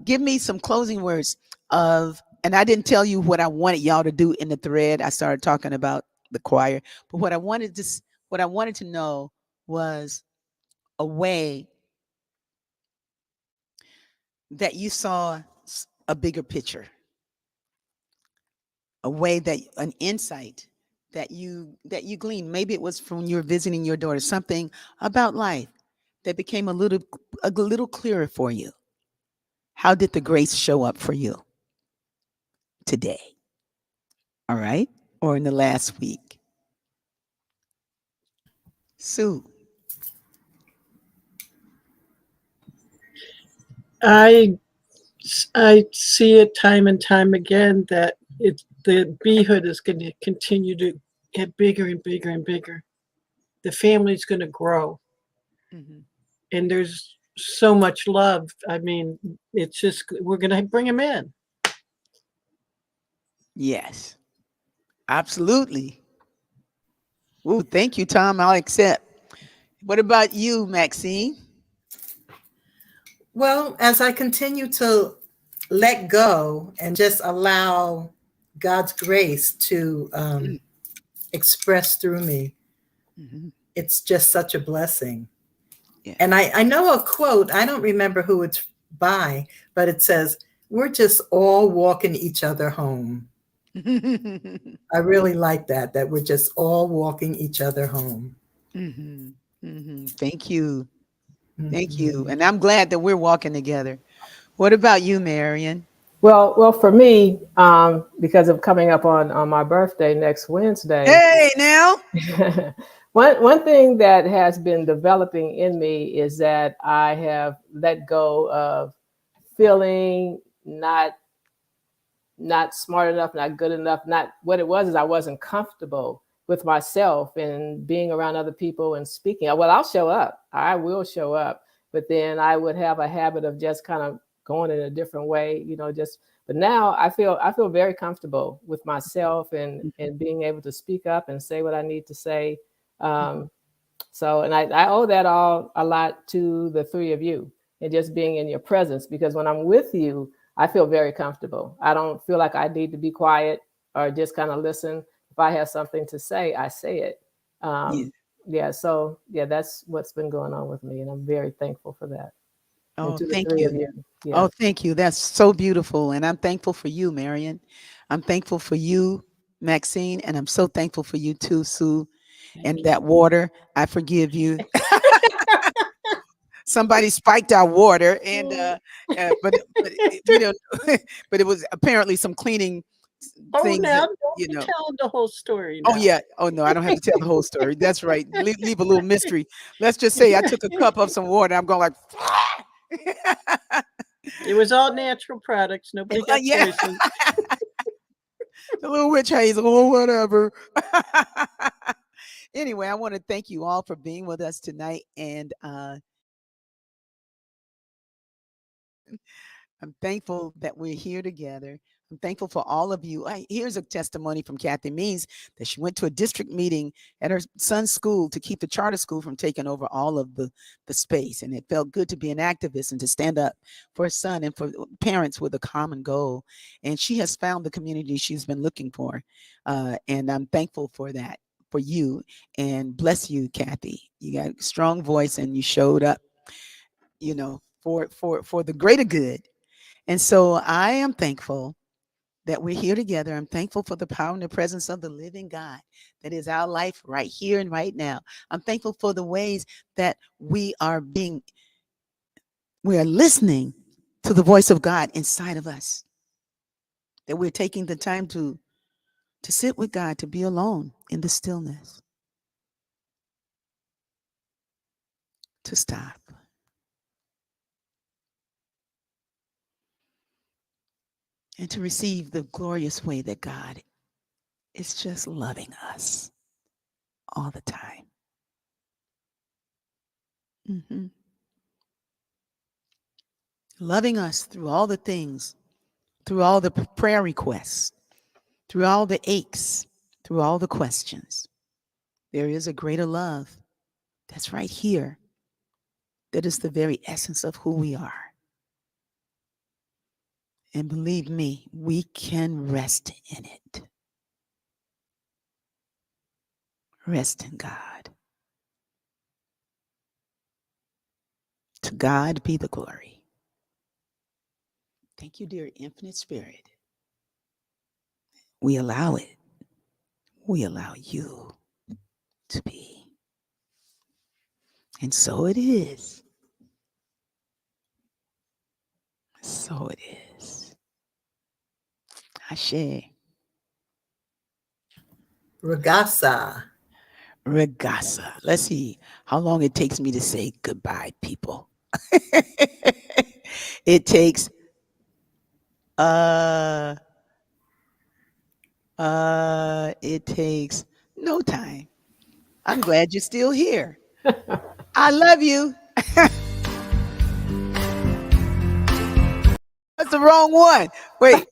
give me some closing words and I didn't tell you what I wanted y'all to do in the thread. I started talking about the choir, but what I wanted to know was a way that you saw a bigger picture, an insight that you gleaned. Maybe it was from your visiting your daughter, something about life that became a little clearer for you. How did the grace show up for you today? All right. Or in the last week? Sue. I see it time and time again that the B-hood is going to continue to get bigger and bigger and bigger. The family's going to grow. Mm-hmm. And there's so much love. I mean, it's just, we're going to bring them in. Yes, absolutely. Ooh, thank you, Tom. I'll accept. What about you, Maxine? Well, as I continue to let go and just allow God's grace to express through me, it's just such a blessing. Yeah. And I know a quote, I don't remember who it's by, but it says, we're just all walking each other home. I really like that we're just all walking each other home. Thank you. Thank you. And I'm glad that we're walking together. What about you, Marion? Well, for me, because of coming up on my birthday next Wednesday. Hey, now. One thing that has been developing in me is that I have let go of feeling not smart enough, not good enough. Not what it was is I wasn't comfortable with myself and being around other people and speaking. Well, I'll show up. I will show up, but then I would have a habit of just kind of going in a different way, but now I feel very comfortable with myself and being able to speak up and say what I need to say. So, and I owe that all a lot to the three of you and just being in your presence, because when I'm with you, I feel very comfortable. I don't feel like I need to be quiet or just kind of listen. If I have something to say, I say it. So that's what's been going on with me, and I'm very thankful for that. Oh, And to the thank three you. of you. Yes. Oh, thank you. That's so beautiful. And I'm thankful for you, Marion. I'm thankful for you, Maxine. And I'm so thankful for you too, Sue. And that water, I forgive you. Somebody spiked our water, and but but it was apparently some cleaning things now that, don't be telling the whole story Oh now. yeah. Oh no, I don't have to tell the whole story. That's right. Leave a little mystery. Let's just say I took a cup of some water. I'm going like. It was all natural products. Nobody got poisoned. The little witch hazel or whatever. Anyway, I want to thank you all for being with us tonight, and I'm thankful that we're here together. I'm thankful for all of you. Here's a testimony from Kathy Means that she went to a district meeting at her son's school to keep the charter school from taking over all of the space. And it felt good to be an activist and to stand up for her son and for parents with a common goal. And she has found the community she's been looking for. And I'm thankful for that, for you. And bless you, Kathy. You got a strong voice and you showed up, for the greater good. And so I am thankful that we're here together. I'm thankful for the power and the presence of the living God that is our life right here and right now. I'm thankful for the ways that we are listening to the voice of God inside of us, that we're taking the time to sit with God, to be alone in the stillness, to stop. And to receive the glorious way that God is just loving us all the time. Loving us through all the things, through all the prayer requests, through all the aches, through all the questions. There is a greater love that's right here, that is the very essence of who we are. And believe me, we can rest in it. Rest in God. To God be the glory. Thank you, dear Infinite Spirit. We allow it. We allow you to be. And so it is. So it is. Ashe. RIGASA. RIGASA. Let's see how long it takes me to say goodbye, people. It takes no time. I'm glad you're still here. I love you. That's the wrong one. Wait.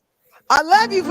I love you.